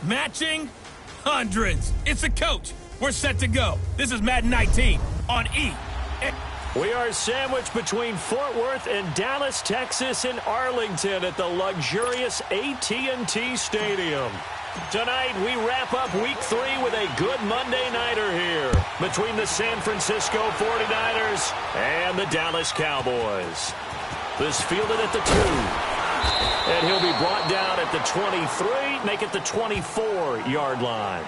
Matching? Hundreds. It's a coach. We're set to go. This is Madden 19 on E. We are sandwiched between Fort Worth and Dallas, Texas, and Arlington at the luxurious AT&T Stadium. Tonight, we wrap up Week 3 with a good Monday nighter here between the San Francisco 49ers and the Dallas Cowboys. This fielded at the 2. And he'll be brought down at the 23, make it the 24-yard line.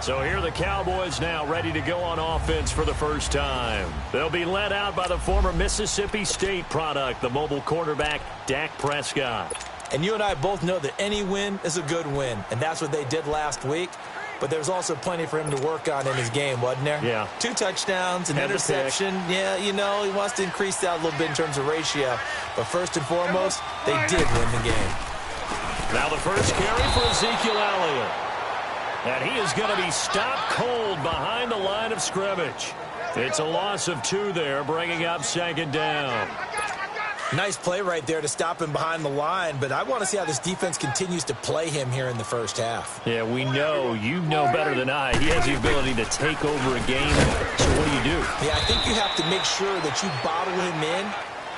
So here are the Cowboys now ready to go on offense for the first time. They'll be led out by the former Mississippi State product, the mobile quarterback, Dak Prescott. And you and I both know that any win is a good win, and that's what they did last week. But there's also plenty for him to work on in his game, wasn't there? Yeah. 2 touchdowns, an interception. Yeah, you know, he wants to increase that a little bit in terms of ratio. But first and foremost, they did win the game. Now the first carry for Ezekiel Elliott. And he is going to be stopped cold behind the line of scrimmage. It's a loss of 2 there, bringing up second down. Nice play right there to stop him behind the line, but I want to see how this defense continues to play him here in the first half. Yeah, we know. You know better than I. He has the ability to take over a game. So what do? Yeah, I think you have to make sure that you bottle him in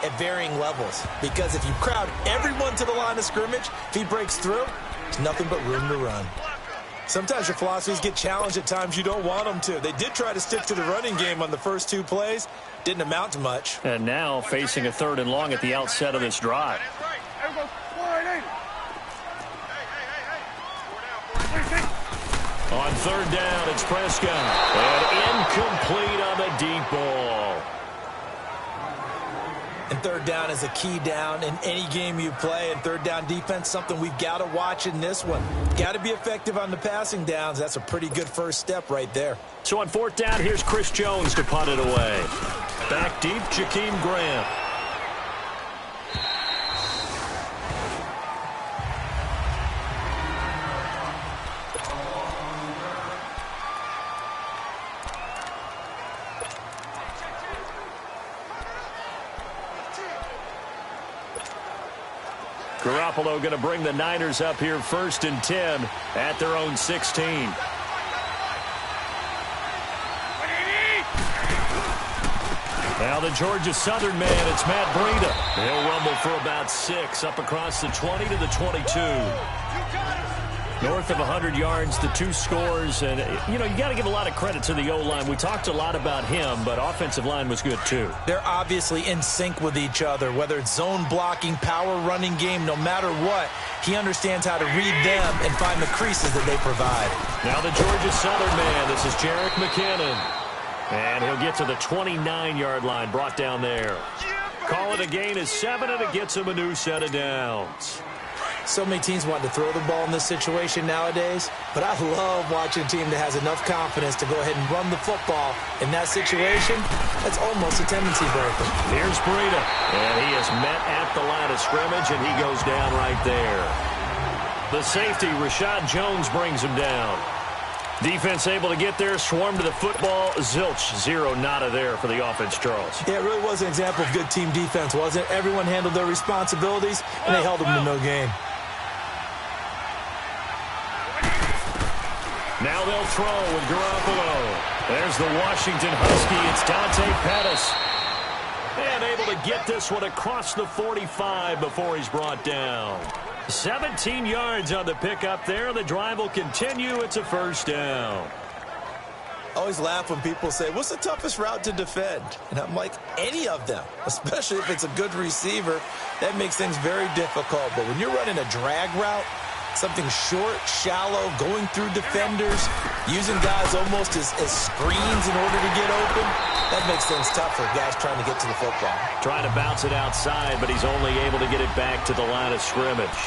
at varying levels, because if you crowd everyone to the line of scrimmage, if he breaks through, there's nothing but room to run. Sometimes your philosophies get challenged at times you don't want them to. They did try to stick to the running game on the first 2 plays. Didn't amount to much. And now facing a 3rd and long at the outset of this drive. On 3rd down, it's Prescott. And incomplete on the deep ball. And 3rd down is a key down in any game you play. And 3rd down defense, something we've got to watch in this one. Got to be effective on the passing downs. That's a pretty good first step right there. So on 4th down, here's Chris Jones to punt it away. Back deep, Jakeem Grant. Garoppolo going to bring the Niners up here 1st and 10 at their own 16. Now the Georgia Southern man, it's Matt Breida. He'll rumble for about 6 up across the 20 to the 22. North of 100 yards, the 2 scores. And, you know, you got to give a lot of credit to the O-line. We talked a lot about him, but offensive line was good too. They're obviously in sync with each other, whether it's zone blocking, power running game, no matter what. He understands how to read them and find the creases that they provide. Now the Georgia Southern man, this is Jerick McKinnon. And he'll get to the 29-yard line, brought down there. Call it a gain of 7, and it gets him a new set of downs. So many teams want to throw the ball in this situation nowadays, but I love watching a team that has enough confidence to go ahead and run the football. In that situation, that's almost a tendency breaker. Here's Breida, and he is met at the line of scrimmage, and he goes down right there. The safety, Rashad Jones, brings him down. Defense able to get there, swarm to the football. Zilch, 0, nada there for the offense, Charles. Yeah, it really was an example of good team defense, wasn't it? Everyone handled their responsibilities, and they held them to no gain. Now they'll throw with Garoppolo. There's the Washington Husky. It's Dante Pettis. And able to get this one across the 45 before he's brought down. 17 yards on the pickup there. The drive will continue. It's a 1st down. I always laugh when people say, what's the toughest route to defend? And I'm like, any of them, especially if it's a good receiver. That makes things very difficult. But when you're running a drag route, something short, shallow, going through defenders, using guys almost as screens in order to get open, that makes things tough for guys trying to get to the football. Trying to bounce it outside, but he's only able to get it back to the line of scrimmage.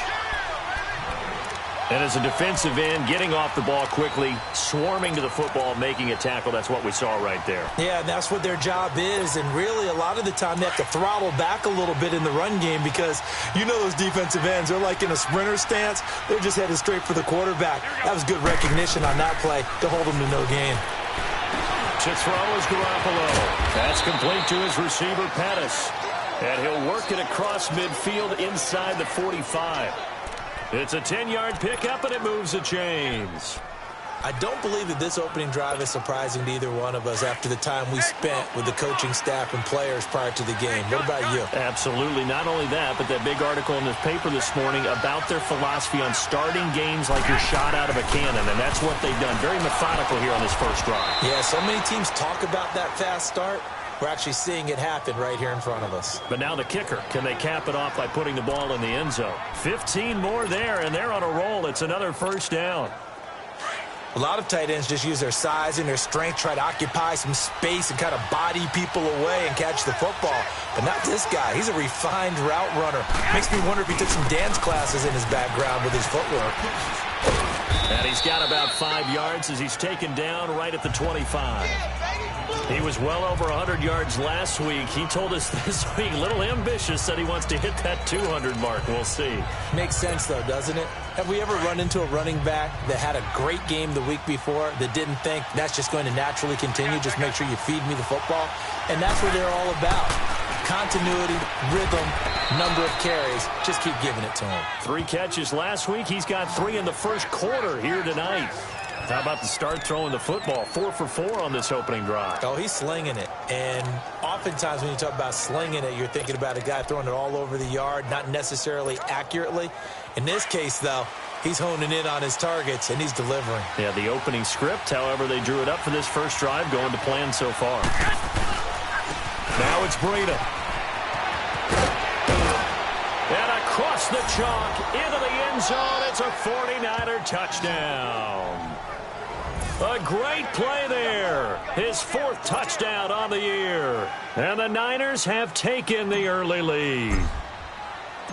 And as a defensive end, getting off the ball quickly, swarming to the football, making a tackle, that's what we saw right there. Yeah, and that's what their job is. And really, a lot of the time, they have to throttle back a little bit in the run game because you know those defensive ends, they're like in a sprinter stance. They're just headed straight for the quarterback. That was good recognition on that play to hold them to no gain. To throw is Garoppolo. That's complete to his receiver, Pettis. And he'll work it across midfield inside the 45. It's a 10-yard pickup, and it moves the chains. I don't believe that this opening drive is surprising to either one of us after the time we spent with the coaching staff and players prior to the game. What about you? Absolutely. Not only that, but that big article in the paper this morning about their philosophy on starting games like you're shot out of a cannon, and that's what they've done. Very methodical here on this first drive. Yeah, so many teams talk about that fast start. We're actually seeing it happen right here in front of us. But now the kicker. Can they cap it off by putting the ball in the end zone? 15 more there, and they're on a roll. It's another first down. A lot of tight ends just use their size and their strength, try to occupy some space and kind of body people away and catch the football. But not this guy. He's a refined route runner. Makes me wonder if he took some dance classes in his background with his footwork. And he's got about 5 yards as he's taken down right at the 25. He was well over 100 yards last week. He told us this week, a little ambitious, that he wants to hit that 200 mark. We'll see. Makes sense, though, doesn't it? Have we ever run into a running back that had a great game the week before that didn't think that's just going to naturally continue? Just make sure you feed me the football. And that's what they're all about. Continuity, rhythm, number of carries. Just keep giving it to him. 3 catches last week. He's got 3 in the first quarter here tonight. How about the start throwing the football? 4 for 4 on this opening drive. Oh, he's slinging it. And oftentimes when you talk about slinging it, you're thinking about a guy throwing it all over the yard, not necessarily accurately. In this case, though, he's honing in on his targets, and he's delivering. Yeah, the opening script, however, they drew it up for this first drive, going to plan so far. Now it's Breida. And across the chalk, into the end zone, it's a 49er touchdown. A great play there. His 4th touchdown on the year. And the Niners have taken the early lead.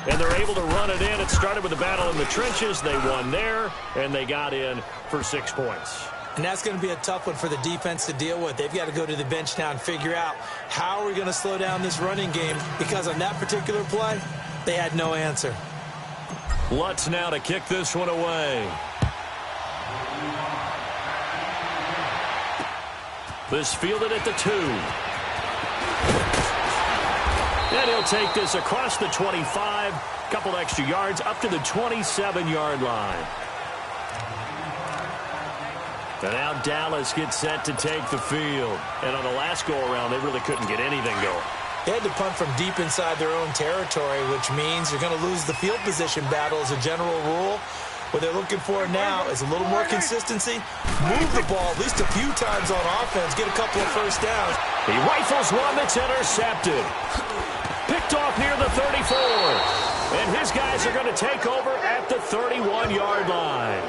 And they're able to run it in. It started with a battle in the trenches. They won there, and they got in for 6 points. And that's going to be a tough one for the defense to deal with. They've got to go to the bench now and figure out how are we going to slow down this running game, because on that particular play, they had no answer. Lutz now to kick this one away. This fielded at the 2. And he'll take this across the 25. Couple extra yards up to the 27-yard line. And now Dallas gets set to take the field. And on the last go-around, they really couldn't get anything going. They had to punt from deep inside their own territory, which means you're going to lose the field position battle as a general rule. What they're looking for now is a little more consistency. Move the ball at least a few times on offense. Get a couple of first downs. He rifles one that's intercepted. Picked off near the 34. And his guys are going to take over at the 31-yard line.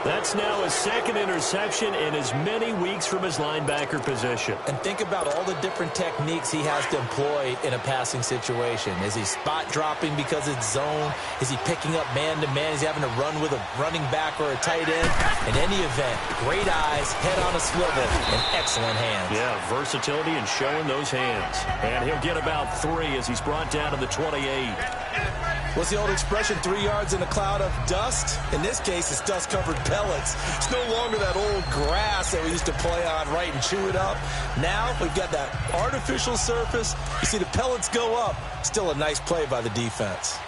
That's now his 2nd interception in as many weeks from his linebacker position. And think about all the different techniques he has to employ in a passing situation. Is he spot dropping because it's zone? Is he picking up man-to-man? Is he having to run with a running back or a tight end? In any event, great eyes, head on a swivel, and excellent hands. Yeah, versatility and showing those hands. And he'll get about 3 as he's brought down to the 28. What's the old expression, 3 yards in a cloud of dust? In this case, it's dust-covered pellets. It's no longer that old grass that we used to play on, right, and chew it up. Now we've got that artificial surface. You see the pellets go up. Still a nice play by the defense.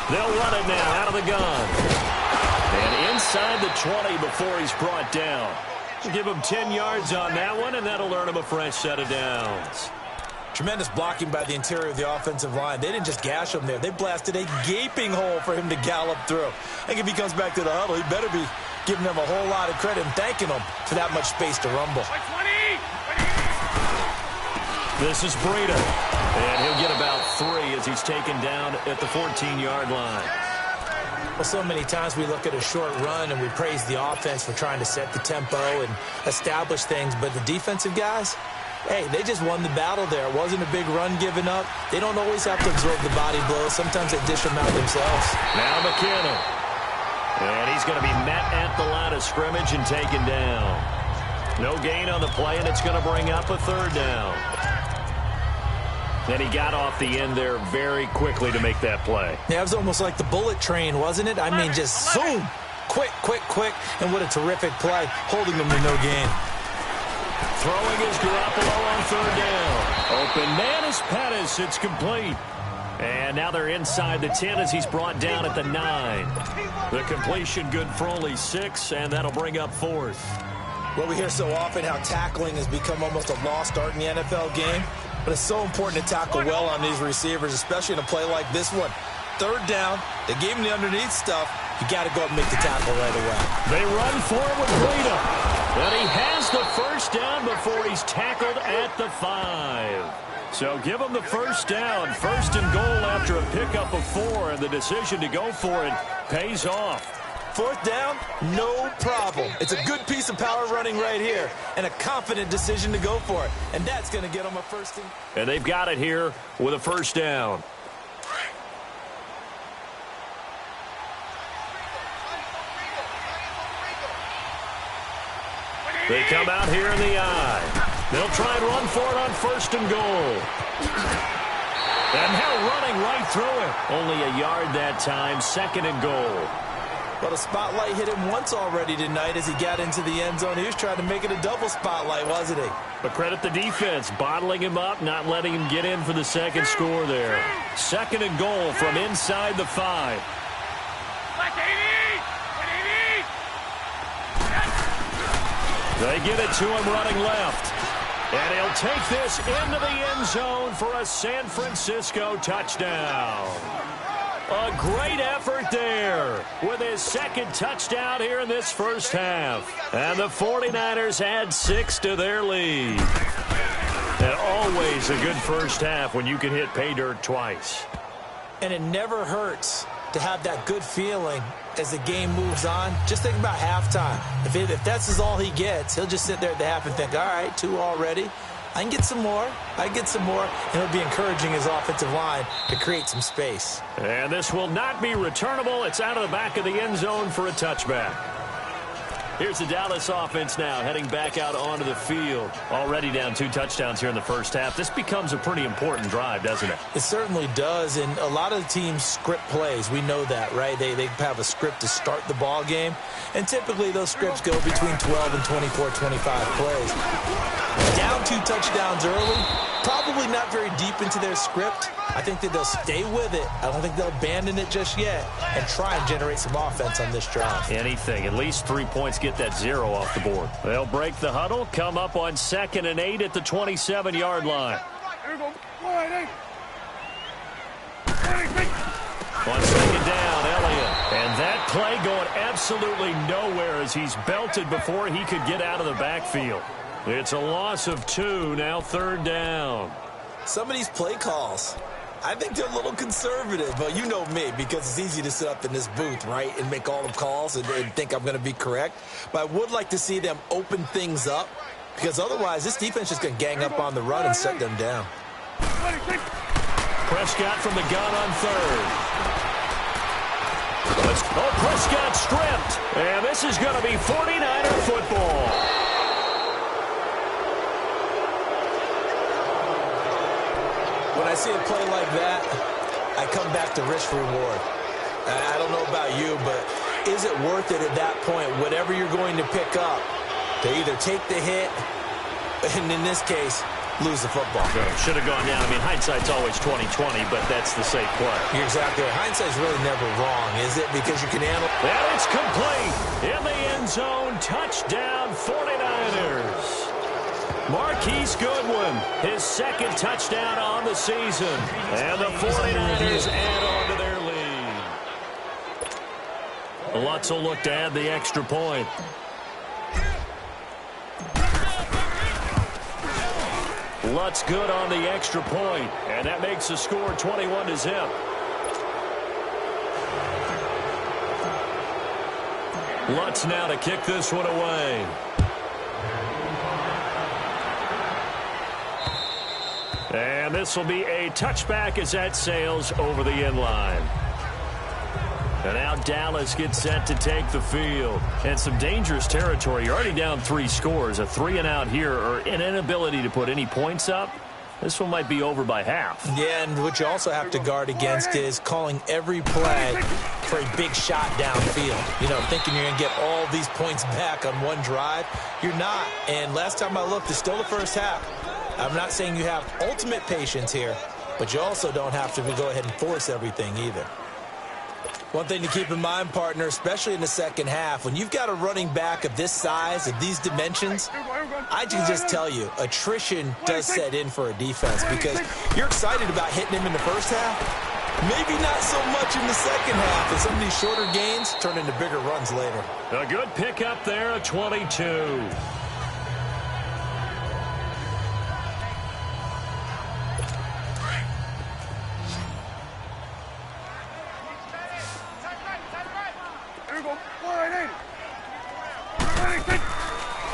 They'll run it now out of the gun. And inside the 20 before he's brought down. Give him 10 yards on that one, and that'll earn him a fresh set of downs. Tremendous blocking by the interior of the offensive line. They didn't just gash him there. They blasted a gaping hole for him to gallop through. I think if he comes back to the huddle, he better be giving them a whole lot of credit and thanking them for that much space to rumble. This is Breida, and he'll get about 3 as he's taken down at the 14-yard line. Well, so many times we look at a short run and we praise the offense for trying to set the tempo and establish things, but the defensive guys, hey, they just won the battle there. It wasn't a big run given up. They don't always have to absorb the body blows. Sometimes they dish them out themselves. Now McKinnon. And he's going to be met at the line of scrimmage and taken down. No gain on the play, and it's going to bring up a 3rd down. And he got off the end there very quickly to make that play. Yeah, it was almost like the bullet train, wasn't it? I mean, just zoom. Quick, quick, quick. And what a terrific play, holding them to no gain. Throwing his Garoppolo on 3rd down. Open man is Pettis. It's complete. And now they're inside the 10 as he's brought down at the 9. The completion good for only 6, and that'll bring up 4th. Well, we hear so often how tackling has become almost a lost art in the NFL game, but it's so important to tackle well on these receivers, especially in a play like this one. 3rd down, they gave him the underneath stuff. You got to go up and make the tackle right away. They run for him with Breida. And he has the first down before he's tackled at the 5. So give him the first down. 1st and goal after a pickup of 4, and the decision to go for it pays off. 4th down, no problem. It's a good piece of power running right here and a confident decision to go for it. And that's going to get them a 1st and... And they've got it here with a 1st down. They come out here in the eye. They'll try and run for it on 1st and goal. And now running right through it. Only a yard that time, 2nd and goal. Well, the spotlight hit him once already tonight as he got into the end zone. He was trying to make it a double spotlight, wasn't he? But credit the defense, bottling him up, not letting him get in for the 2nd score there. 2nd and goal from inside the 5. They get it to him running left. And he'll take this into the end zone for a San Francisco touchdown. A great effort there with his 2nd touchdown here in this first half. And the 49ers add 6 to their lead. And always a good first half when you can hit pay dirt twice. And it never hurts to have that good feeling as the game moves on. Just think about halftime. If that's all he gets, he'll just sit there at the half and think, all right, 2 already. I can get some more. I can get some more. And he'll be encouraging his offensive line to create some space. And this will not be returnable. It's out of the back of the end zone for a touchback. Here's the Dallas offense now heading back out onto the field. Already down 2 touchdowns here in the first half. This becomes a pretty important drive, doesn't it? It certainly does, and a lot of the teams script plays. We know that, right? They have a script to start the ball game, and typically those scripts go between 12 and 24, 25 plays. Down 2 touchdowns early, probably not very deep into their script. I think that they'll stay with it. I don't think they'll abandon it just yet and try and generate some offense on this drive. Anything. At least 3 points, get that 0 off the board. They'll break the huddle, come up on 2nd and 8 at the 27-yard line. On 2nd down, Elliott. And that play going absolutely nowhere as he's belted before he could get out of the backfield. It's a loss of 2, now 3rd down. Some of these play calls, I think they're a little conservative, but you know me, because it's easy to sit up in this booth, right, and make all the calls and think I'm going to be correct. But I would like to see them open things up, because otherwise this defense is going to gang up on the run and set them down. Prescott from the gun on 3rd. Prescott stripped. And this is going to be 49er football. When I see a play like that, I come back to risk reward. I don't know about you, but is it worth it at that point, whatever you're going to pick up, to either take the hit, and in this case, lose the football? Should have gone down. I mean, hindsight's always 20/20, but that's the safe play. You're exactly right. Hindsight's really never wrong, is it? Because you can handle. And it's complete. In the end zone, touchdown 49ers. Marquise Goodwin, his 2nd touchdown on the season. And the 49ers add on to their lead. Lutz will look to add the extra point. Lutz good on the extra point, and that makes the score 21-0. Lutz now to kick this one away. And this will be a touchback as that sails over the end line. And now Dallas gets set to take the field. And some dangerous territory. You're already down 3 scores. A 3-and-out here, or an inability to put any points up. This one might be over by half. Yeah, and what you also have to guard against is calling every play for a big shot downfield. You know, thinking you're going to get all these points back on one drive. You're not. And last time I looked, it's still the first half. I'm not saying you have ultimate patience here, but you also don't have to go ahead and force everything either. One thing to keep in mind, partner, especially in the second half, when you've got a running back of this size, of these dimensions, I can just tell you, attrition does set in for a defense because you're excited about hitting him in the first half. Maybe not so much in the second half, and some of these shorter gains turn into bigger runs later. A good pickup there at 22.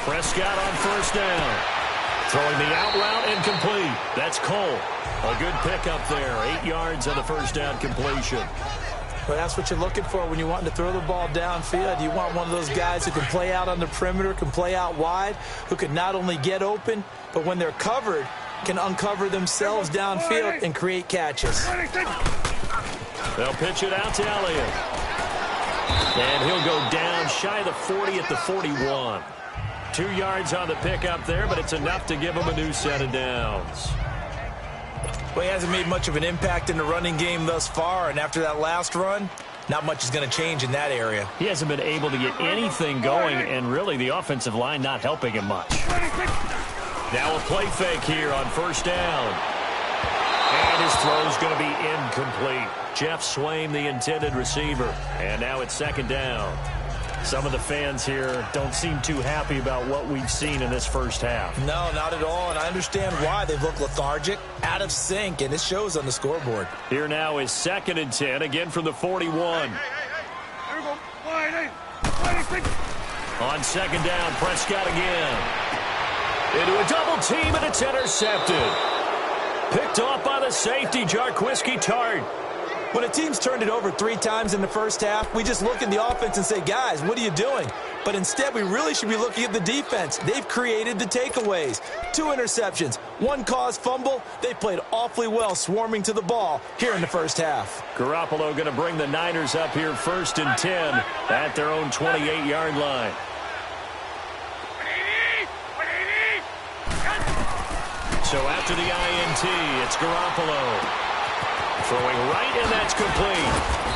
Prescott on first down. Throwing the out route incomplete. That's Cole. A good pickup there. 8 yards on the first down completion. Well, that's what you're looking for when you want to throw the ball downfield. You want one of those guys who can play out on the perimeter, can play out wide, who can not only get open, but when they're covered, can uncover themselves downfield and create catches. They'll pitch it out to Elliott. And he'll go down shy of the 40 at the 41. 2 yards on the pickup there, but it's enough to give him a new set of downs. Well, he hasn't made much of an impact in the running game thus far, and after that last run, not much is going to change in that area. He hasn't been able to get anything going, and really the offensive line not helping him much. Now a play fake here on first down. And his throw's going to be incomplete. Jeff Swain, the intended receiver. And now it's second down. Some of the fans here don't seem too happy about what we've seen in this first half. No, not at all, and I understand why. They've looked lethargic, out of sync, and it shows on the scoreboard. Here now is 2nd and 10, again from the 41. On second down, Prescott again. Into a double team, and it's intercepted. Picked off by the safety, Jarquiski Tart. When a team's turned it over 3 times in the first half, we just look at the offense and say, guys, what are you doing? But instead, we really should be looking at the defense. They've created the takeaways. 2 interceptions, 1 caused fumble. They played awfully well swarming to the ball here in the first half. Garoppolo going to bring the Niners up here 1st and 10 at their own 28-yard line. So after the INT, it's Garoppolo. Throwing right, and that's complete.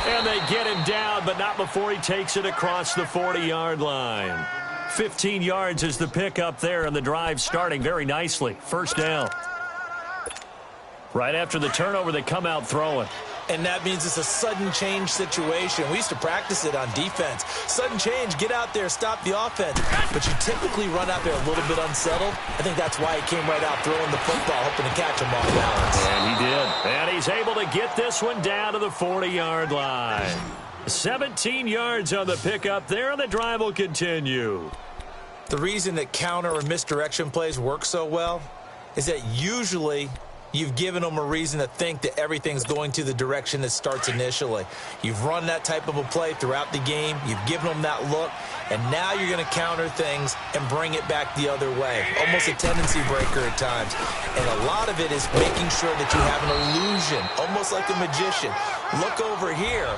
And they get him down, but not before he takes it across the 40-yard line. 15 yards is the pickup there, and the drive starting very nicely. First down. Right after the turnover, they come out throwing. And that means it's a sudden change situation. We used to practice it on defense. Sudden change, get out there, stop the offense. But you typically run out there a little bit unsettled. I think that's why he came right out throwing the football, hoping to catch him off balance. And he did. And he's able to get this one down to the 40-yard line. 17 yards on the pickup there, and the drive will continue. The reason that counter or misdirection plays work so well is that usually you've given them a reason to think that everything's going to the direction that starts initially. You've run that type of a play throughout the game. You've given them that look. And now you're going to counter things and bring it back the other way. Almost a tendency breaker at times. And a lot of it is making sure that you have an illusion, almost like a magician. Look over here.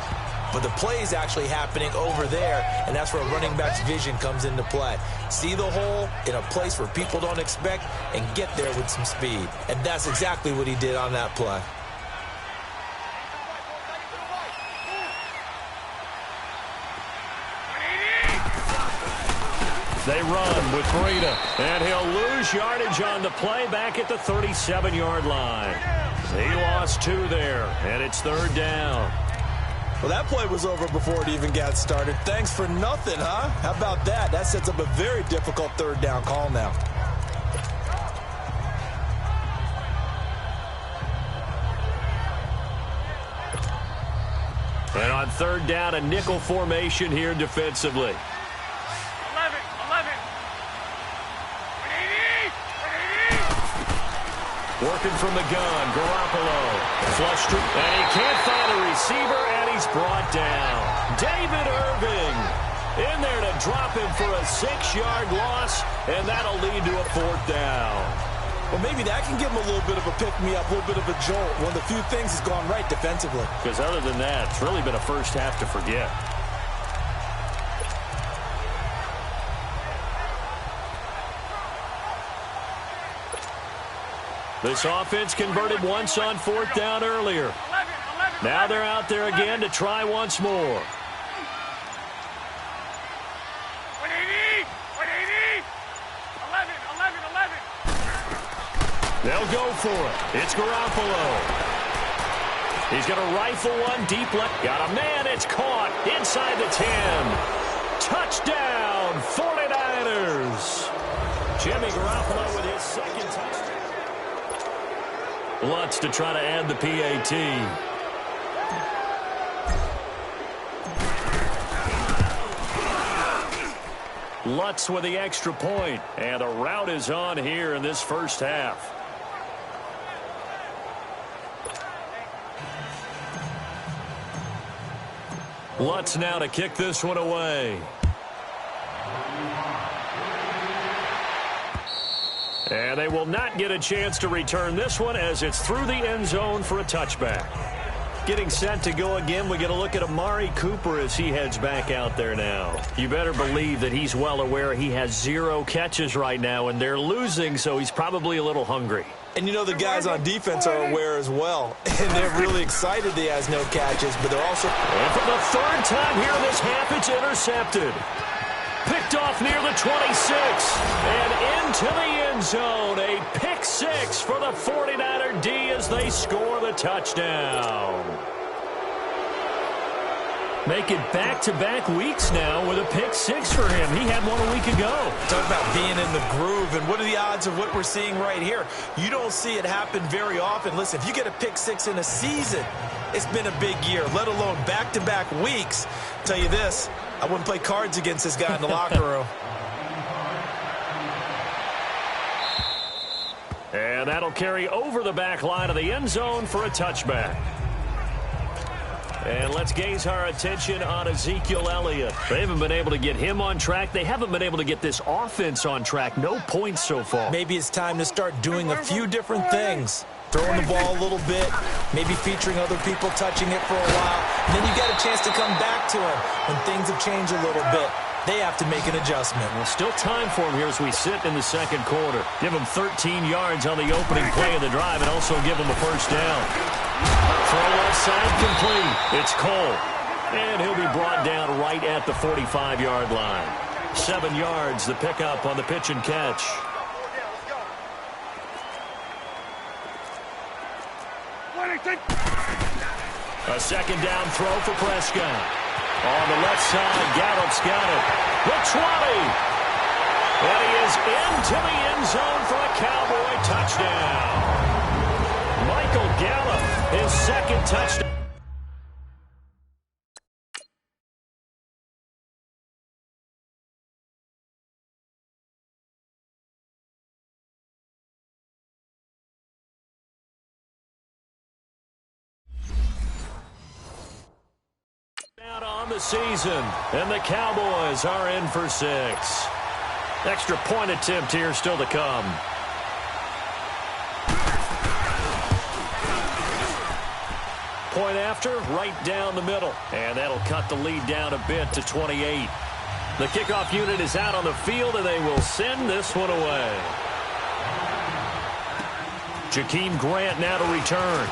But the play is actually happening over there, and that's where a running back's vision comes into play. See the hole in a place where people don't expect and get there with some speed. And that's exactly what he did on that play. They run with Breida, and he'll lose yardage on the play back at the 37-yard line. He lost 2 there, and it's 3rd down. Well, that play was over before it even got started. Thanks for nothing, huh? How about that? That sets up a very difficult 3rd down call now. And on 3rd down, a nickel formation here defensively. 11. Working from the gun, Garoppolo. Flushed, and he can't find a receiver, and he's brought down. David Irving in there to drop him for a 6-yard loss, and that'll lead to a 4th down. Well, maybe that can give him a little bit of a pick-me-up, a little bit of a jolt. One of the few things has gone right defensively. Because other than that, it's really been a first half to forget. This offense converted once on 4th down earlier. Now they're out there again to try once more. They'll go for it. It's Garoppolo. He's going to rifle one deep left. Got a man. It's caught inside the 10. Touchdown, 49ers. Jimmy Garoppolo with his second touchdown. Lutz to try to add the PAT. Lutz with the extra point. And the route is on here in this first half. Lutz now to kick this one away. And they will not get a chance to return this one as it's through the end zone for a touchback. Getting set to go again, we get a look at Amari Cooper as he heads back out there now. You better believe that he's well aware he has 0 catches right now, and they're losing, so he's probably a little hungry. And you know the guys on defense are aware as well. And they're really excited he has no catches, but they're also... And for the 3rd time here in this half, it's intercepted. Picked off near the 26. And into the end zone. A pick 6 for the 49er D as they score the touchdown. Make it back-to-back weeks now with a pick 6 for him. He had one a week ago. Talk about being in the groove, and what are the odds of what we're seeing right here? You don't see it happen very often. Listen, if you get a pick 6 in a season, it's been a big year, let alone back-to-back weeks. Tell you this, I wouldn't play cards against this guy in the locker room. And that'll carry over the back line of the end zone for a touchback. And let's gaze our attention on Ezekiel Elliott. They haven't been able to get him on track. They haven't been able to get this offense on track. No points so far. Maybe it's time to start doing a few different things. Throwing the ball a little bit, maybe featuring other people touching it for a while. And then you get a chance to come back to him when things have changed a little bit. They have to make an adjustment. Well, still time for him here as we sit in the second quarter. Give him 13 yards on the opening play of the drive and also give him a first down. Throw left side complete. It's Cole. And he'll be brought down right at the 45-yard line. 7 yards, the pickup on the pitch and catch. A second down throw for Prescott. On the left side, Gallup's got it. The 20. And he is into the end zone for a Cowboy touchdown. Michael Gallup, his second touchdown. Out on the season, and the Cowboys are in for 6. Extra point attempt here still to come. Point after, right down the middle. And that'll cut the lead down a bit to 28. The kickoff unit is out on the field, and they will send this one away. Jakeem Grant now to return.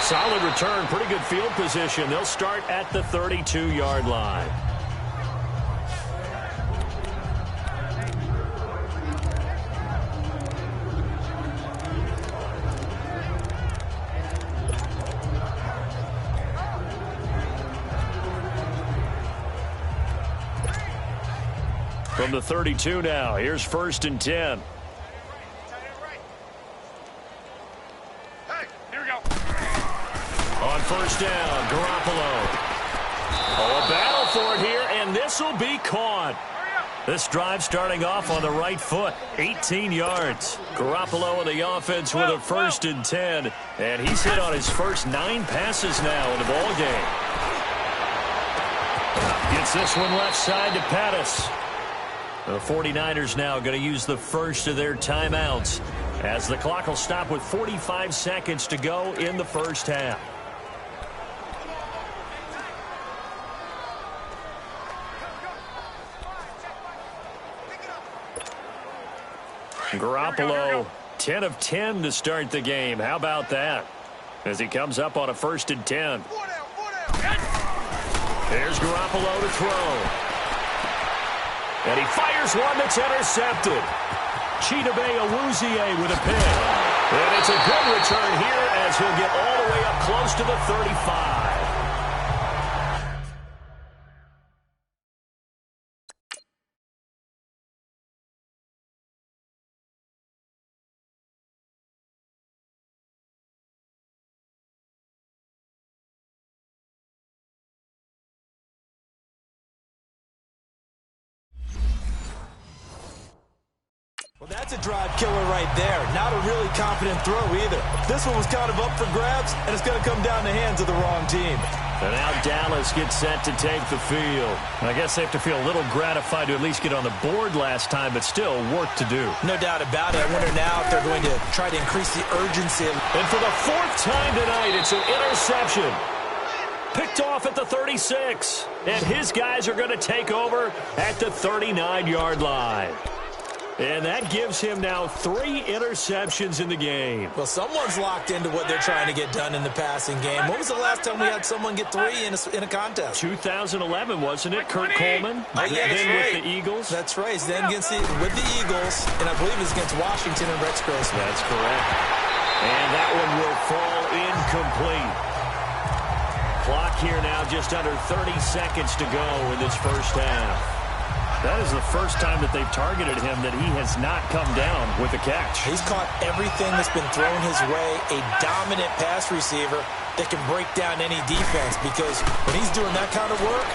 Solid return, pretty good field position. They'll start at the 32-yard line. From the 32 now, here's 1st and 10. On first down, Garoppolo. Oh, a battle for it here, and this will be caught. This drive starting off on the right foot, 18 yards. Garoppolo in the offense with a 1st and 10, and he's hit on his first 9 passes now in the ball game. Gets this one left side to Pettis. The 49ers now going to use the first of their timeouts as the clock will stop with 45 seconds to go in the first half. Garoppolo, 10 of 10 to start the game. How about that? As he comes up on a 1st and 10. There's Garoppolo to throw. And he fires one that's intercepted. Chidobe Awuzie with a pick. And it's a good return here as he'll get all the way up close to the 35. Well, that's a drive killer right there. Not a really confident throw either. This one was kind of up for grabs, and it's going to come down the hands of the wrong team. And now Dallas gets set to take the field. I guess they have to feel a little gratified to at least get on the board last time, but still work to do. No doubt about it. I wonder now if they're going to try to increase the urgency. And for the 4th time tonight, it's an interception. Picked off at the 36. And his guys are going to take over at the 39-yard line. And that gives him now 3 interceptions in the game. Well, someone's locked into what they're trying to get done in the passing game. When was the last time we had someone get 3 in a contest? 2011, wasn't it? Kurt Coleman? Oh, yeah, that's right. With the Eagles? That's right. Then with the Eagles, and I believe it's against Washington and Rex Grossman. That's correct. And that one will fall incomplete. Clock here now just under 30 seconds to go in this first half. That is the first time that they've targeted him that he has not come down with a catch. He's caught everything that's been thrown his way. A dominant pass receiver that can break down any defense, because when he's doing that kind of work,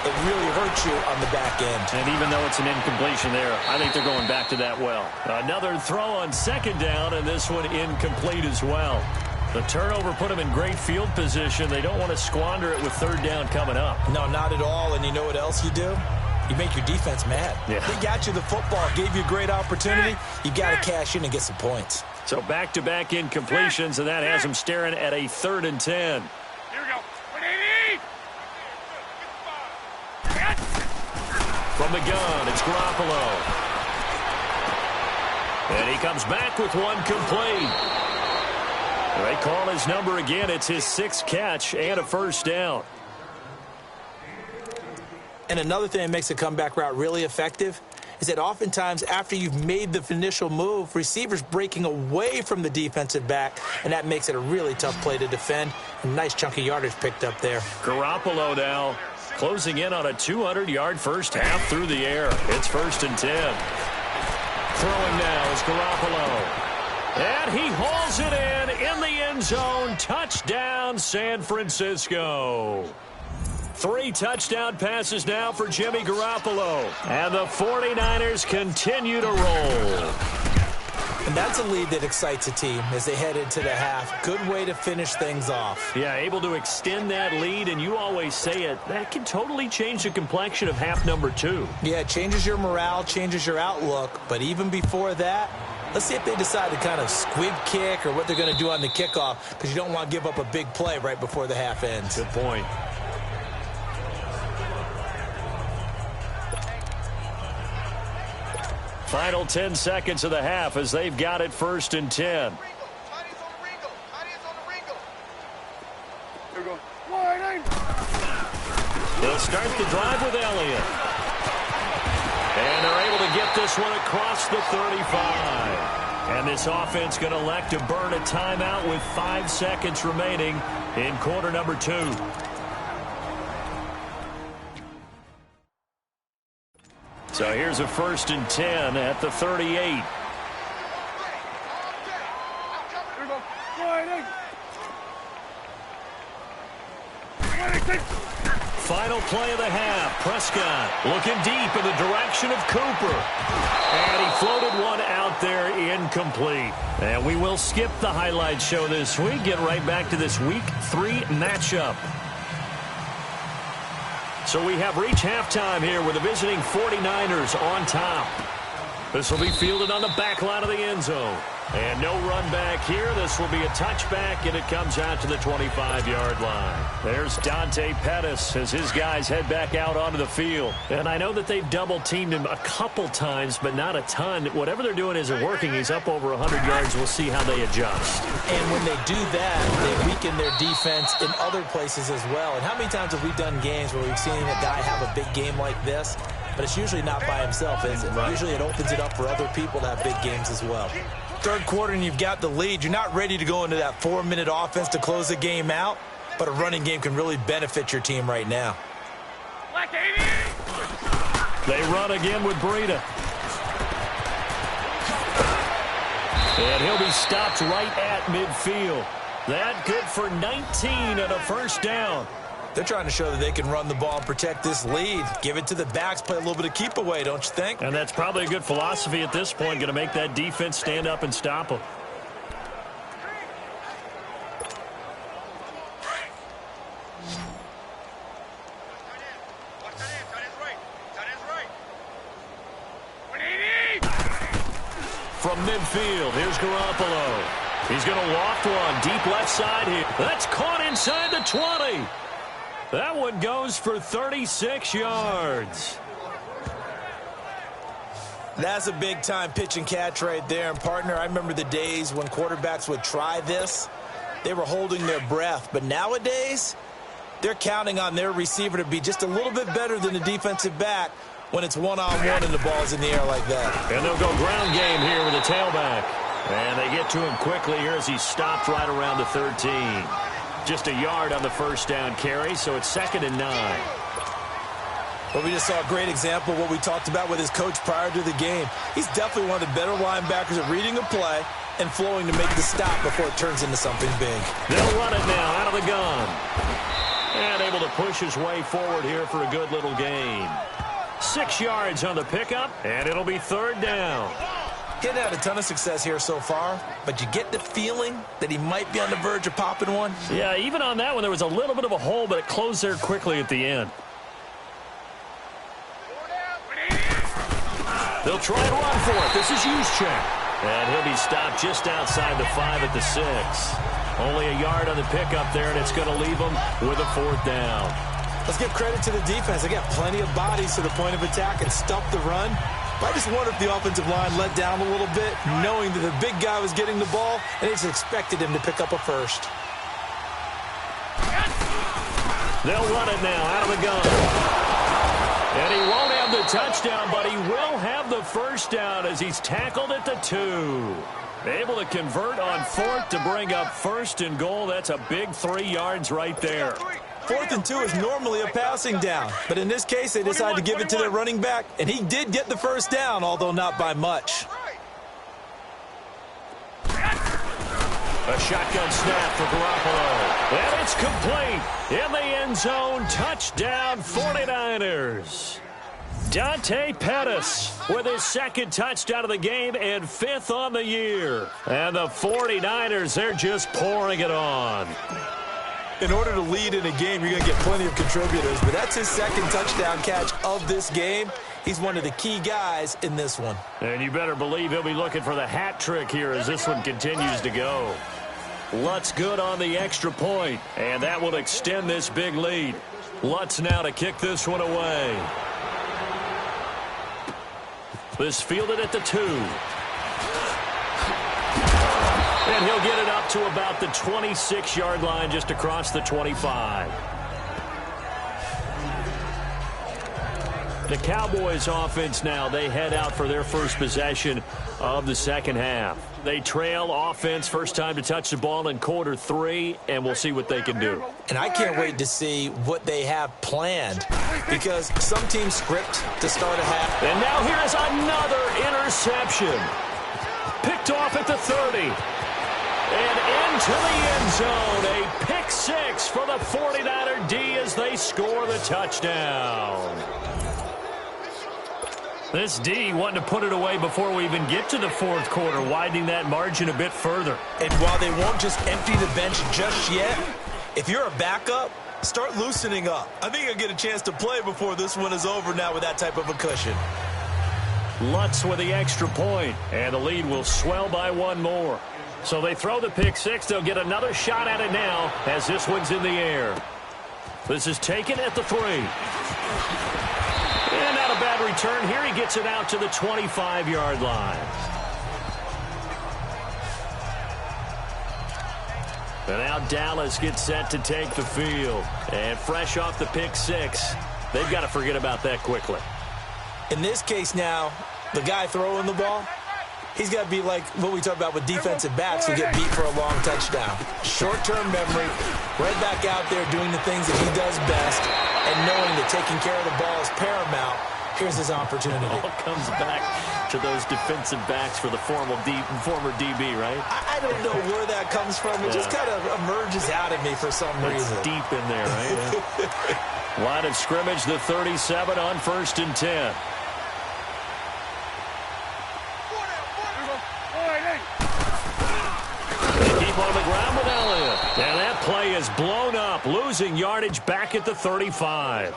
it really hurts you on the back end. And even though it's an incompletion there, I think they're going back to that well. Another throw on 2nd down, and this one incomplete as well. The turnover put them in great field position. They don't want to squander it with 3rd down coming up. No, not at all. And you know what else you do? You make your defense mad. Yeah. They got you the football, gave you a great opportunity. You got to cash in and get some points. So back-to-back incompletions, and that has them staring at a 3rd and 10. Here we go. From the gun, it's Garoppolo. And he comes back with one complete. They call his number again. It's his 6th catch and a 1st down. And another thing that makes a comeback route really effective is that oftentimes after you've made the initial move, receivers breaking away from the defensive back, and that makes it a really tough play to defend. A nice chunk of yardage picked up there. Garoppolo now closing in on a 200-yard first half through the air. It's 1st and 10. Throwing now is Garoppolo. And he hauls it in the end zone. Touchdown, San Francisco. 3 touchdown passes now for Jimmy Garoppolo. And the 49ers continue to roll. And that's a lead that excites a team as they head into the half. Good way to finish things off. Yeah, able to extend that lead, and you always say it, that can totally change the complexion of half number 2. Yeah, it changes your morale, changes your outlook. But even before that, let's see if they decide to kind of squib kick or what they're going to do on the kickoff, because you don't want to give up a big play right before the half ends. Good point. Final 10 seconds of the half as they've got it 1st and 10. They'll start the drive with Elliott. And they're able to get this one across the 35. And this offense going to elect to burn a timeout with 5 seconds remaining in quarter number 2. So here's a 1st and 10 at the 38. Final play of the half. Prescott looking deep in the direction of Cooper. And he floated one out there incomplete. And we will skip the highlight show this week. Get right back to this Week 3 matchup. So we have reached halftime here with the visiting 49ers on top. This will be fielded on the back line of the end zone. And no run back here. This will be a touchback, and it comes out to the 25-yard line. There's Dante Pettis as his guys head back out onto the field. And I know that they've double-teamed him a couple times, but not a ton. Whatever they're doing isn't working. He's up over 100 yards. We'll see how they adjust. And when they do that, they weaken their defense in other places as well. And how many times have we done games where we've seen a guy have a big game like this? But it's usually not by himself, is it? Right. Usually it opens it up for other people to have big games as well. Third quarter and you've got the lead. You're not ready to go into that 4-minute offense to close the game out, but a running game can really benefit your team right now. They run again with Breida. And he'll be stopped right at midfield. That good for 19 and a first down. They're trying to show that they can run the ball and protect this lead. Give it to the backs, play a little bit of keep away, don't you think? And that's probably a good philosophy at this point, going to make that defense stand up and stop them. From midfield, here's Garoppolo. He's going to loft one deep left side here. That's caught inside the 20. That one goes for 36 yards. That's a big-time pitch and catch right there. And, partner, I remember the days when quarterbacks would try this. They were holding their breath. But nowadays, they're counting on their receiver to be just a little bit better than the defensive back when it's one-on-one and the ball's in the air like that. And they'll go ground game here with a tailback. And they get to him quickly here as he stopped right around the 13. Just a yard on the first down carry, so it's 2nd and 9. Well, we just saw a great example of what we talked about with his coach prior to the game. He's definitely one of the better linebackers at reading a play and flowing to make the stop before it turns into something big. They'll run it now out of the gun. And able to push his way forward here for a good little gain. 6 yards on the pickup, and it'll be 3rd down. Getting had a ton of success here so far, but you get the feeling that he might be on the verge of popping one. Yeah, even on that one, there was a little bit of a hole, but it closed there quickly at the end. They'll try and run for it. This is Juszczyk. And he'll be stopped just outside the 5 at the 6. Only a yard on the pickup there, and it's going to leave them with a 4th down. Let's give credit to the defense. They got plenty of bodies to the point of attack and stuffed the run. But I just wonder if the offensive line let down a little bit, knowing that the big guy was getting the ball, and they just expected him to pick up a first. They'll run it now out of the gun. And he won't have the touchdown, but he will have the first down as he's tackled at the 2. Able to convert on 4th to bring up 1st and goal. That's a big 3 yards right there. 4th and 2 is normally a passing down, but in this case, they decided to give it to their running back, and he did get the first down, although not by much. A shotgun snap for Garoppolo. And it's complete. In the end zone, touchdown 49ers. Dante Pettis with his 2nd touchdown of the game and 5th on the year. And the 49ers, they're just pouring it on. In order to lead in a game, you're going to get plenty of contributors, but that's his 2nd touchdown catch of this game. He's one of the key guys in this one. And you better believe he'll be looking for the hat trick here as this one continues to go. Lutz good on the extra point, and that will extend this big lead. Lutz now to kick this one away. This fielded at the 2. And he'll get it up to about the 26-yard line just across the 25. The Cowboys offense now, they head out for their first possession of the 2nd half. They trail offense first time to touch the ball in quarter 3, and we'll see what they can do. And I can't wait to see what they have planned, because some teams script to start a half. And now here is another interception. Picked off at the 30. And into the end zone, a pick 6 for the 49er D as they score the touchdown. This D wanting to put it away before we even get to the 4th quarter, widening that margin a bit further. And while they won't just empty the bench just yet, if you're a backup, start loosening up. I think you'll get a chance to play before this one is over now with that type of a cushion. Lutz with the extra point, and the lead will swell by one more. So they throw the pick six. They'll get another shot at it now as this one's in the air. This is taken at the 3. And not a bad return here. He gets it out to the 25-yard line. And now Dallas gets set to take the field. And fresh off the pick six, they've got to forget about that quickly. In this case now, the guy throwing the ball, he's got to be like what we talk about with defensive backs who get beat for a long touchdown. Short-term memory, right back out there doing the things that he does best, and knowing that taking care of the ball is paramount. Here's his opportunity. It all comes back to those defensive backs for the former DB, right? I don't know where that comes from. It just kind of emerges out of me for some reason. It's deep in there, right? Yeah. Line of scrimmage, the 37 on 1st and 10. On the ground with Elliott. And that play is blown up, losing yardage back at the 35.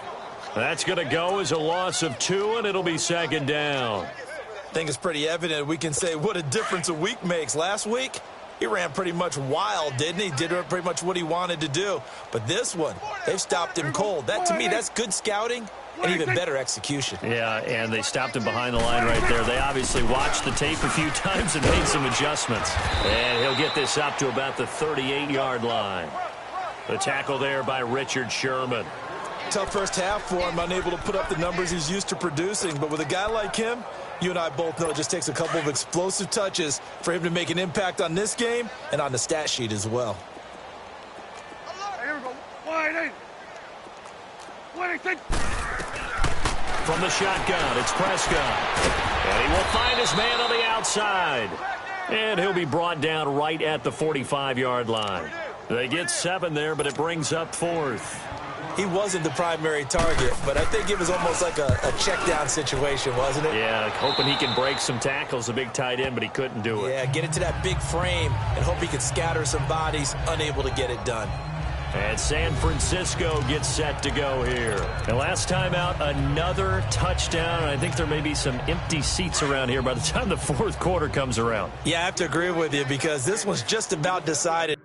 That's going to go as a loss of 2, and it'll be 2nd down. I think it's pretty evident. We can say what a difference a week makes. Last week, he ran pretty much wild, didn't he? Did pretty much what he wanted to do. But this one, they've stopped him cold. That, to me, that's good scouting and even better execution. Yeah, and they stopped him behind the line right there. They obviously watched the tape a few times and made some adjustments. And he'll get this up to about the 38-yard line. The tackle there by Richard Sherman. Tough first half for him, unable to put up the numbers he's used to producing. But with a guy like him, you and I both know it just takes a couple of explosive touches for him to make an impact on this game and on the stat sheet as well. Here we go. Wide eight. From the shotgun, it's Prescott. And he will find his man on the outside. And he'll be brought down right at the 45-yard line. They get 7 there, but it brings up 4th. He wasn't the primary target, but I think it was almost like a check-down situation, wasn't it? Yeah, hoping he can break some tackles, a big tight end, but he couldn't do it. Yeah, get into that big frame and hope he could scatter some bodies, unable to get it done. And San Francisco gets set to go here. And last time out, another touchdown. I think there may be some empty seats around here by the time the 4th quarter comes around. Yeah, I have to agree with you because this was just about decided.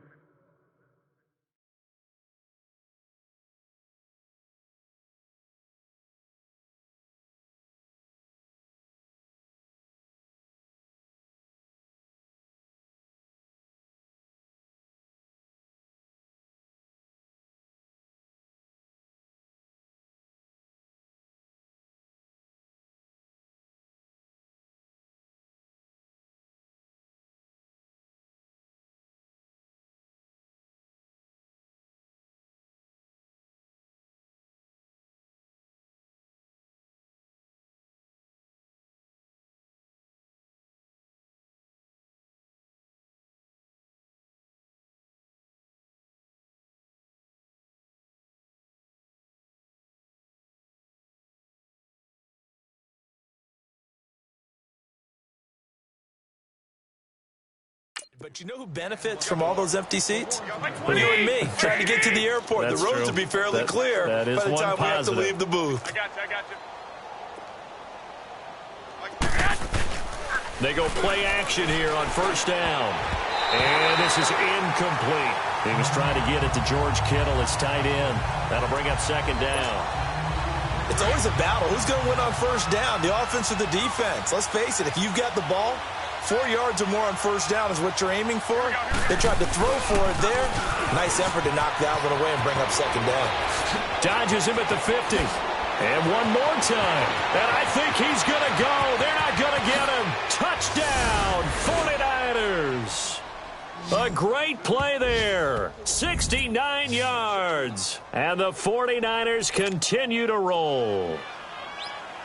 But you know who benefits from all those empty seats? You and me, trying to get to the airport. That's the roads true. will be fairly clear that is by the one time positive. we have to leave the booth. I got you. They go play action here on 1st down. And this is incomplete. He was trying to get it to George Kittle. It's tight end. That'll bring up 2nd down. It's always a battle. Who's going to win on 1st down, the offense or the defense? Let's face it, if you've got the ball, 4 yards or more on 1st down is what you're aiming for. They tried to throw for it there. Nice effort to knock that one away and bring up 2nd down. Dodges him at the 50. And one more time. And I think he's going to go. They're not going to get him. Touchdown, 49ers. A great play there. 69 yards. And the 49ers continue to roll.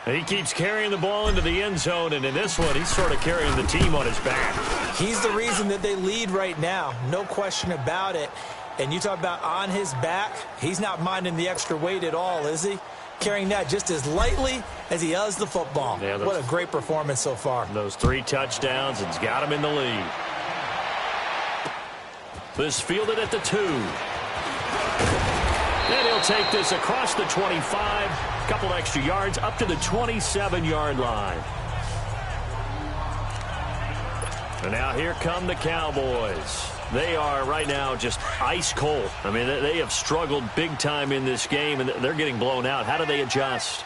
He keeps carrying the ball into the end zone, and in this one, he's sort of carrying the team on his back. He's the reason that they lead right now. No question about it. And you talk about on his back, he's not minding the extra weight at all, is he? Carrying that just as lightly as he does the football. Yeah, what a great performance so far. Those 3 touchdowns, it's got him in the lead. This fielded at the 2. And he'll take this across the 25. A couple extra yards up to the 27-yard line. And now here come the Cowboys. They are right now just ice cold. I mean, they have struggled big time in this game, and they're getting blown out. How do they adjust?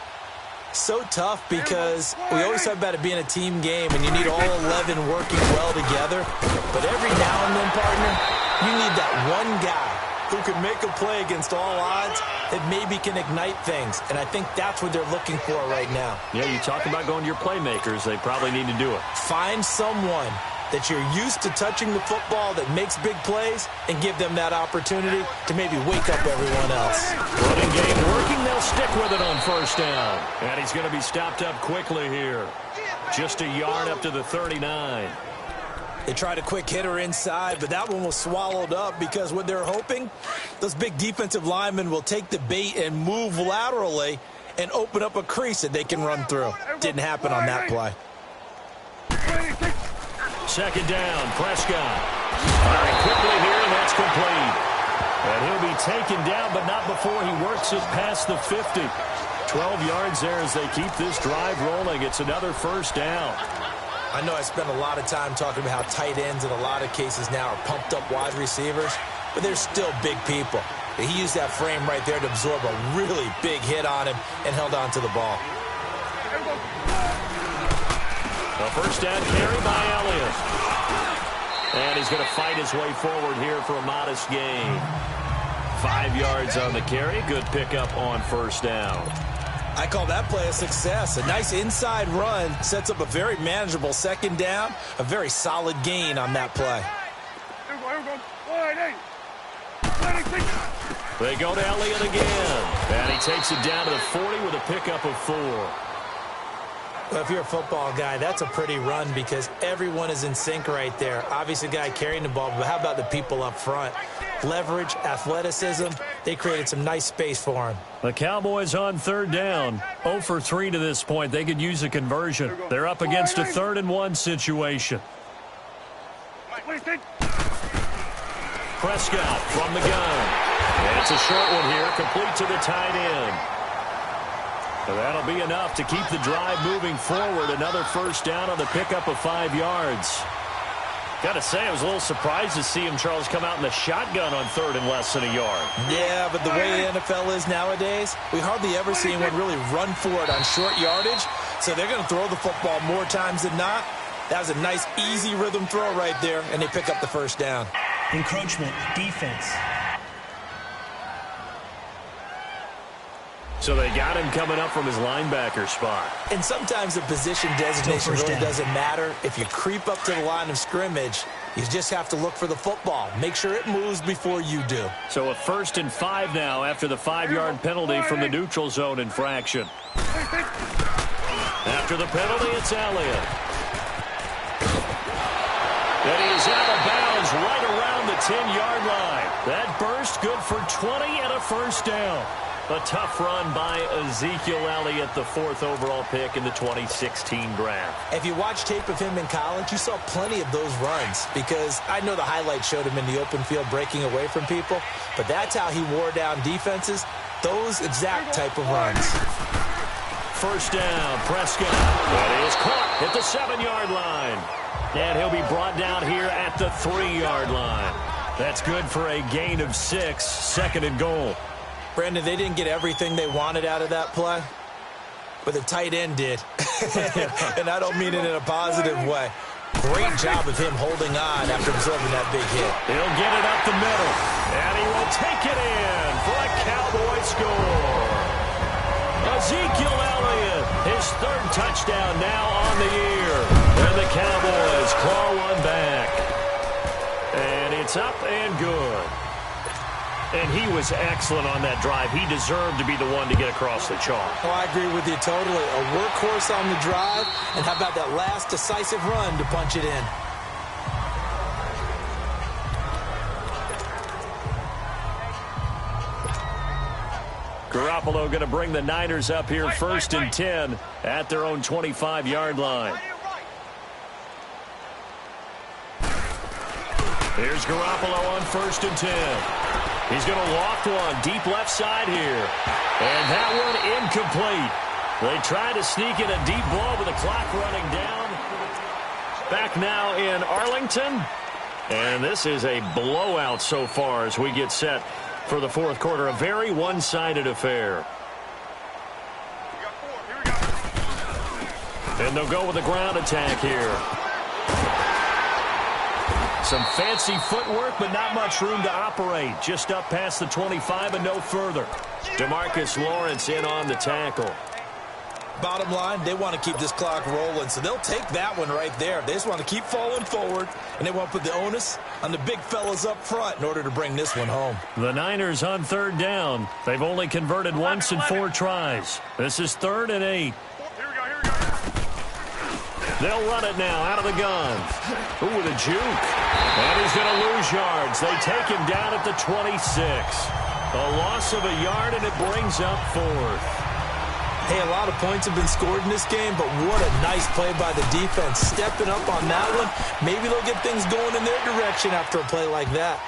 So tough because we always talk about it being a team game, and you need all 11 working well together. But every now and then, partner, you need that one guy who can make a play against all odds that maybe can ignite things. And I think that's what they're looking for right now. Yeah, you talk about going to your playmakers. They probably need to do it. Find someone that you're used to touching the football that makes big plays and give them that opportunity to maybe wake up everyone else. Running game working. They'll stick with it on first down. And he's going to be stopped up quickly here. Just a yard up to the 39. They tried a quick hitter inside, but that one was swallowed up because what they're hoping, those big defensive linemen will take the bait and move laterally and open up a crease that they can run through. Didn't happen on that play. Second down, Prescott. Firing quickly here, and that's complete. And he'll be taken down, but not before he works it past the 50. 12 yards there as they keep this drive rolling. It's another first down. I know I spent a lot of time talking about how tight ends in a lot of cases now are pumped up wide receivers, but they're still big people. He used that frame right there to absorb a really big hit on him and held on to the ball. A first down carry by Elliott. And he's going to fight his way forward here for a modest gain. 5 yards on the carry. Good pickup on first down. I call that play a success. A nice inside run sets up a very manageable second down. A very solid gain on that play. They go to Elliott again. And he takes it down to the 40 with a pickup of 4. Well, if you're a football guy, that's a pretty run because everyone is in sync right there. Obviously, the guy carrying the ball, but how about the people up front? Leverage, athleticism, they created some nice space for him. The Cowboys on third down. 0 for 3 to this point. They could use a conversion. They're up against a 3rd and 1 situation. Prescott from the gun. And it's a short one here, complete to the tight end. And that'll be enough to keep the drive moving forward. Another first down on the pickup of 5 yards. Got to say, I was a little surprised to see him, Charles, come out in the shotgun on 3rd and less than a yard. Yeah, but the way the NFL is nowadays, we hardly ever see anyone really run for it on short yardage. So they're going to throw the football more times than not. That was a nice, easy rhythm throw right there, and they pick up the first down. Encroachment, defense. So they got him coming up from his linebacker spot. And sometimes the position designation really doesn't matter. If you creep up to the line of scrimmage, you just have to look for the football. Make sure it moves before you do. So a 1st and 5 now after the 5-yard penalty from the neutral zone infraction. After the penalty, it's Elliott. And he is out of bounds right around the 10-yard line. That burst good for 20 and a first down. A tough run by Ezekiel Elliott, the 4th overall pick in the 2016 draft. If you watch tape of him in college, you saw plenty of those runs because I know the highlights showed him in the open field breaking away from people, but that's how he wore down defenses, those exact type of runs. First down, Prescott. That is caught at the 7-yard line. And he'll be brought down here at the 3-yard line. That's good for a gain of 6, 2nd and goal. Brandon, they didn't get everything they wanted out of that play, but the tight end did. And I don't mean it in a positive way. Great job of him holding on after absorbing that big hit. He'll get it up the middle, and he will take it in for a Cowboy score. Ezekiel Elliott, his 3rd touchdown now on the year. And the Cowboys claw one back. And it's up and good. And he was excellent on that drive. He deserved to be the one to get across the chalk. Oh, I agree with you totally. A workhorse on the drive, and how about that last decisive run to punch it in? Garoppolo going to bring the Niners up here 1st and 10 at their own 25-yard line. Here's Garoppolo on 1st and 10. He's going to loft one deep left side here. And that one incomplete. They tried to sneak in a deep ball with the clock running down. Back now in Arlington. And this is a blowout so far as we get set for the fourth quarter. A very one-sided affair. And they'll go with a ground attack here. Some fancy footwork, but not much room to operate. Just up past the 25 and no further. DeMarcus Lawrence in on the tackle. Bottom line, they want to keep this clock rolling, so they'll take that one right there. They just want to keep falling forward, and they want to put the onus on the big fellas up front in order to bring this one home. The Niners on third down. They've only converted once in 4 tries. This is 3rd and 8. They'll run it now out of the gun. Ooh, with a juke. And he's going to lose yards. They take him down at the 26. A loss of a yard, and it brings up 4th. Hey, a lot of points have been scored in this game, but what a nice play by the defense. Stepping up on that one. Maybe they'll get things going in their direction after a play like that.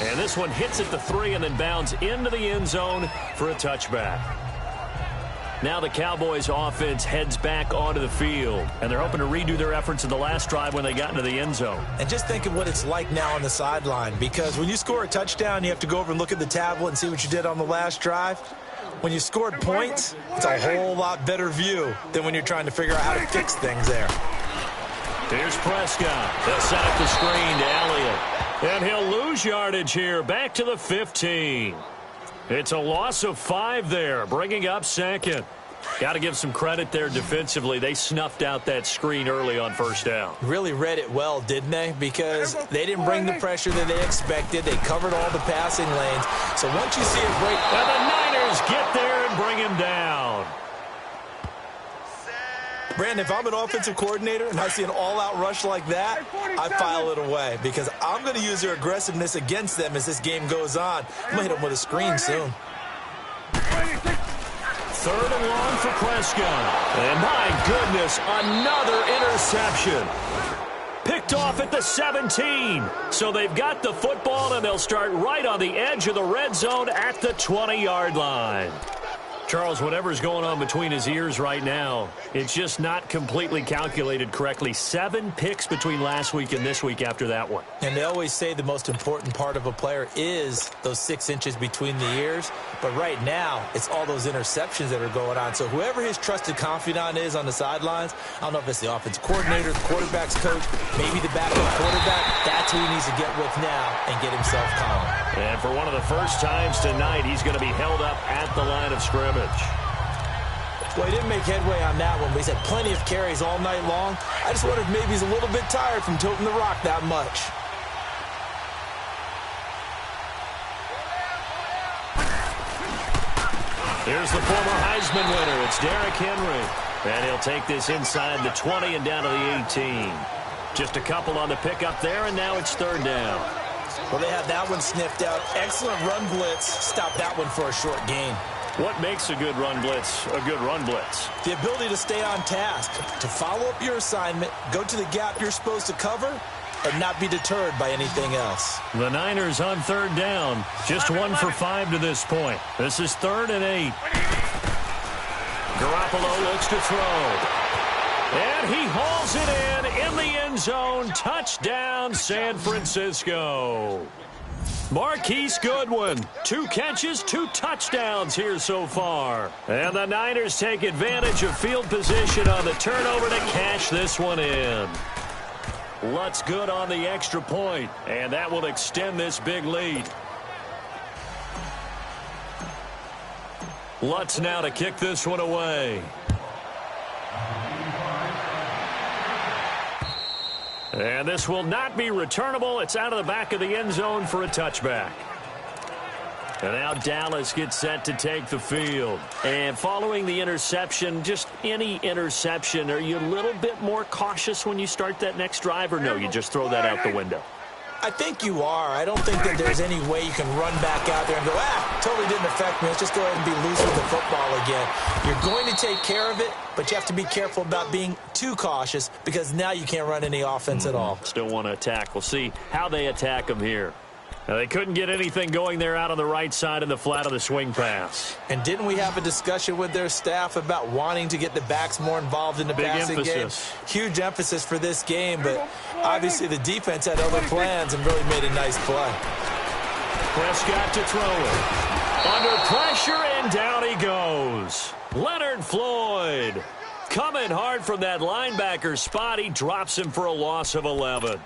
And this one hits at the 3 and then bounds into the end zone for a touchback. Now the Cowboys offense heads back onto the field, and they're hoping to redo their efforts in the last drive when they got into the end zone. And just think of what it's like now on the sideline, because when you score a touchdown, you have to go over and look at the tablet and see what you did on the last drive. When you scored points, it's a whole lot better view than when you're trying to figure out how to fix things there. Here's Prescott. They'll set up the screen to Elliott. And he'll lose yardage here, back to the 15. It's a loss of 5 there, bringing up 2nd. Got to give some credit there defensively. They snuffed out that screen early on first down. Really read it well, didn't they? Because they didn't bring the pressure that they expected. They covered all the passing lanes. So once you see it break... And the Niners get there and bring him down. Brandon, if I'm an offensive coordinator and I see an all-out rush like that, I file it away because I'm going to use their aggressiveness against them as this game goes on. I'm going to hit them with a screen soon. 3rd and long for Prescott. And my goodness, another interception. Picked off at the 17. So they've got the football, and they'll start right on the edge of the red zone at the 20-yard line. Charles, whatever's going on between his ears right now, it's just not completely calculated correctly. 7 picks between last week and this week after that one. And they always say the most important part of a player is those 6 inches between the ears. But right now, it's all those interceptions that are going on. So whoever his trusted confidant is on the sidelines, I don't know if it's the offensive coordinator, the quarterback's coach, maybe the backup quarterback, that's who he needs to get with now and get himself calm. And for one of the first times tonight, he's going to be held up at the line of scrimmage. Well, he didn't make headway on that one, but he's had plenty of carries all night long. I just wonder if maybe he's a little bit tired from toting the rock that much. Here's the former Heisman winner. It's Derrick Henry. And he'll take this inside the 20 and down to the 18. Just a couple on the pickup there, and now it's 3rd down. Well, they had that one sniffed out. Excellent run blitz. Stop that one for a short gain. What makes a good run blitz a good run blitz? The ability to stay on task, to follow up your assignment, go to the gap you're supposed to cover, and not be deterred by anything else. The Niners on 3rd down. Just 1 for 5 to this point. This is 3rd and 8. Garoppolo looks to throw. And he hauls it in the end zone. Touchdown, San Francisco. Marquise Goodwin, 2 catches, 2 touchdowns here so far. And the Niners take advantage of field position on the turnover to cash this one in. Lutz good on the extra point, and that will extend this big lead. Lutz now to kick this one away. And this will not be returnable. It's out of the back of the end zone for a touchback. And now Dallas gets set to take the field. And following the interception, just any interception, are you a little bit more cautious when you start that next drive, or no, you just throw that out the window? I think you are. I don't think that there's any way you can run back out there and go, totally didn't affect me. Let's just go ahead and be loose with the football again. You're going to take care of it, but you have to be careful about being too cautious because now you can't run any offense at all. Still want to attack. We'll see how they attack them here. Now, they couldn't get anything going there out on the right side of the flat of the swing pass. And didn't we have a discussion with their staff about wanting to get the backs more involved in the passing game? Huge emphasis for this game, but obviously the defense had other plans and really made a nice play. Prescott to throw it. Under pressure, and down he goes. Leonard Floyd coming hard from that linebacker spot. He drops him for a loss of 11.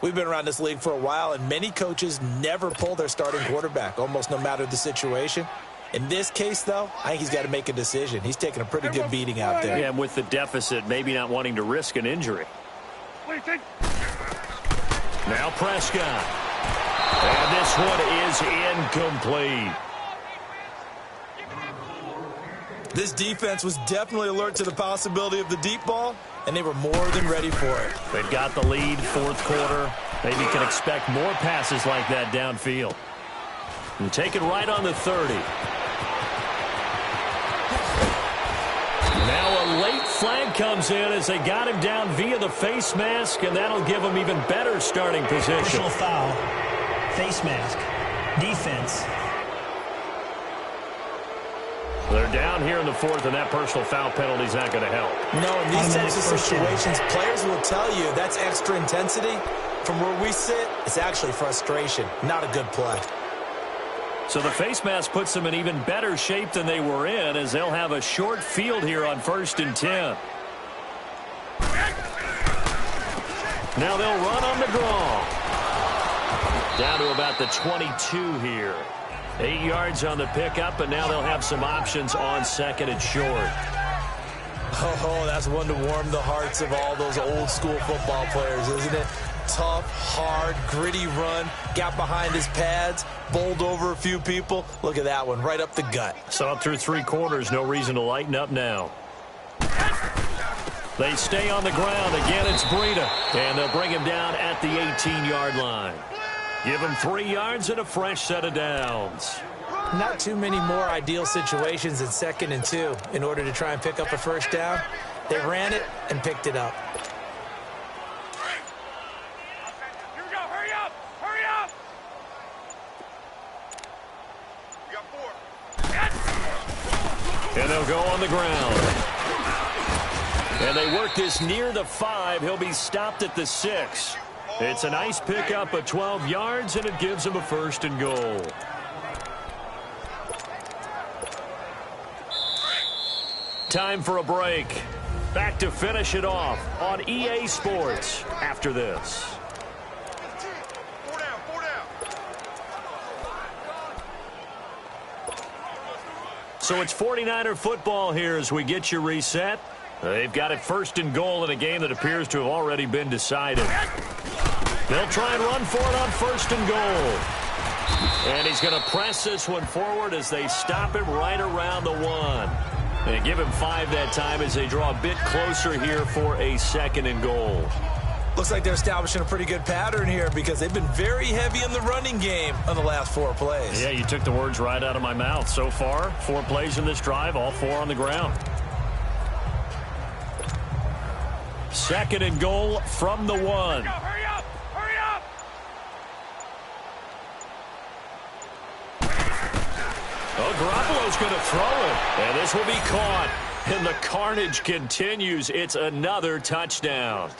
We've been around this league for a while, and many coaches never pull their starting quarterback, almost no matter the situation. In this case, though, I think he's got to make a decision. He's taking a pretty good beating out there. Yeah, and with the deficit, maybe not wanting to risk an injury. Now Prescott. And this one is incomplete. This defense was definitely alert to the possibility of the deep ball, and they were more than ready for it. They've got the lead, fourth quarter. Maybe can expect more passes like that downfield. And take it right on the 30. Now a late flag comes in as they got him down via the face mask, and that'll give him even better starting position. Personal foul, face mask, defense. They're down here in the fourth, and that personal foul penalty is not going to help. No, in these types of situations, players will tell you that's extra intensity. From where we sit, it's actually frustration, not a good play. So the face mask puts them in even better shape than they were in, as they'll have a short field here on 1st and 10. Now they'll run on the draw. Down to about the 22 here. 8 yards on the pickup, and now they'll have some options on 2nd and short. Oh, that's one to warm the hearts of all those old school football players, isn't it? Tough, hard, gritty run, got behind his pads, bowled over a few people. Look at that one, right up the gut. So up through 3 quarters, no reason to lighten up now. They stay on the ground. Again, it's Breida, and they'll bring him down at the 18-yard line. Give him 3 yards and a fresh set of downs. Not too many more ideal situations in 2nd and 2 in order to try and pick up a first down. They ran it and picked it up. Here we go. Hurry up. Hurry up. We got 4. And they'll go on the ground. And they work this near the 5. He'll be stopped at the 6. It's a nice pickup of 12 yards, and it gives him a 1st and goal. Time for a break. Back to finish it off on EA Sports after this. 4 down, 4 down. So it's 49er football here as we get you reset. They've got it 1st and goal in a game that appears to have already been decided. They'll try and run for it on 1st and goal. And he's going to press this one forward as they stop him right around the 1. And give him 5 that time as they draw a bit closer here for a 2nd and goal. Looks like they're establishing a pretty good pattern here because they've been very heavy in the running game on the last 4 plays. Yeah, you took the words right out of my mouth. So far, 4 plays in this drive, all 4 on the ground. 2nd and goal from the 1. Hurry up. Hurry up. Oh, Garoppolo's going to throw it. And this will be caught. And the carnage continues. It's another touchdown.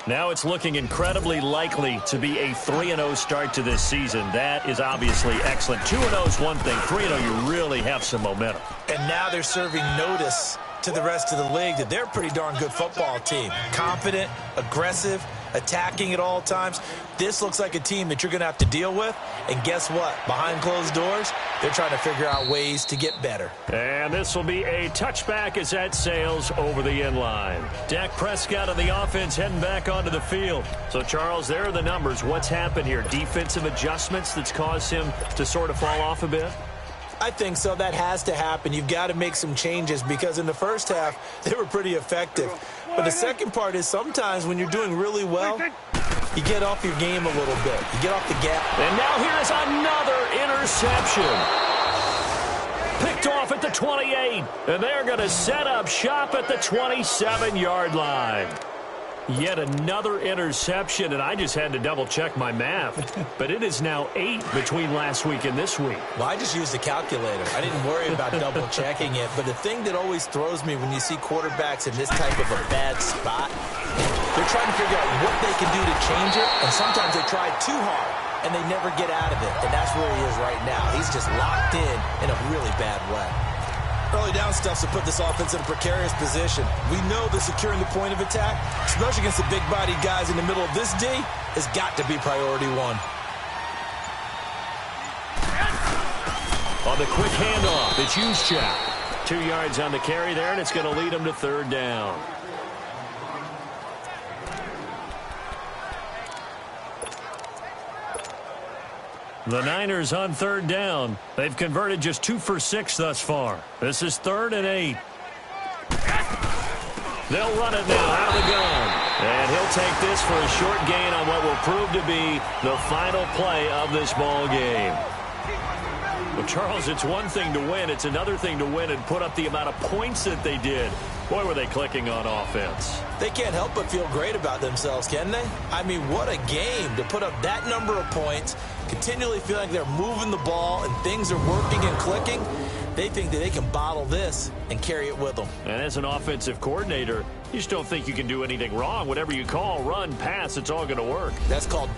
Now it's looking incredibly likely to be a 3-0 start to this season. That is obviously excellent. 2-0 is one thing. 3-0, you really have some momentum. And now they're serving notice to the rest of the league that they're a pretty darn good football team. Confident, aggressive, attacking at all times. This looks like a team that you're going to have to deal with. And guess what? Behind closed doors, they're trying to figure out ways to get better. And this will be a touchback as that sails over the end line. Dak Prescott on the offense heading back onto the field. So, Charles, there are the numbers. What's happened here? Defensive adjustments that's caused him to sort of fall off a bit? I think so. That has to happen. You've got to make some changes because in the first half, they were pretty effective. But the second part is sometimes when you're doing really well, you get off your game a little bit. You get off the gap. And now here's another interception. Picked off at the 28. And they're going to set up shop at the 27-yard line. Yet another interception, and I just had to double-check my math. But it is now 8 between last week and this week. Well, I just used a calculator. I didn't worry about double-checking it. But the thing that always throws me when you see quarterbacks in this type of a bad spot, they're trying to figure out what they can do to change it, and sometimes they try too hard, and they never get out of it. And that's where he is right now. He's just locked in a really bad way. Early down stuff to put this offense in a precarious position. We know that securing the point of attack, especially against the big-bodied guys in the middle of this D, has got to be priority one. On the quick handoff, it's Juszczyk. 2 yards on the carry there, and it's going to lead him to third down. The Niners on third down. They've converted just 2 for 6 thus far. This is 3rd and 8. They'll run it now out of the gun. And he'll take this for a short gain on what will prove to be the final play of this ball game. Well, Charles, it's one thing to win. It's another thing to win and put up the amount of points that they did. Boy, were they clicking on offense. They can't help but feel great about themselves, can they? I mean, what a game to put up that number of points, continually feel like they're moving the ball and things are working and clicking. They think that they can bottle this and carry it with them. And as an offensive coordinator, you just don't think you can do anything wrong. Whatever you call, run, pass, it's all going to work. That's called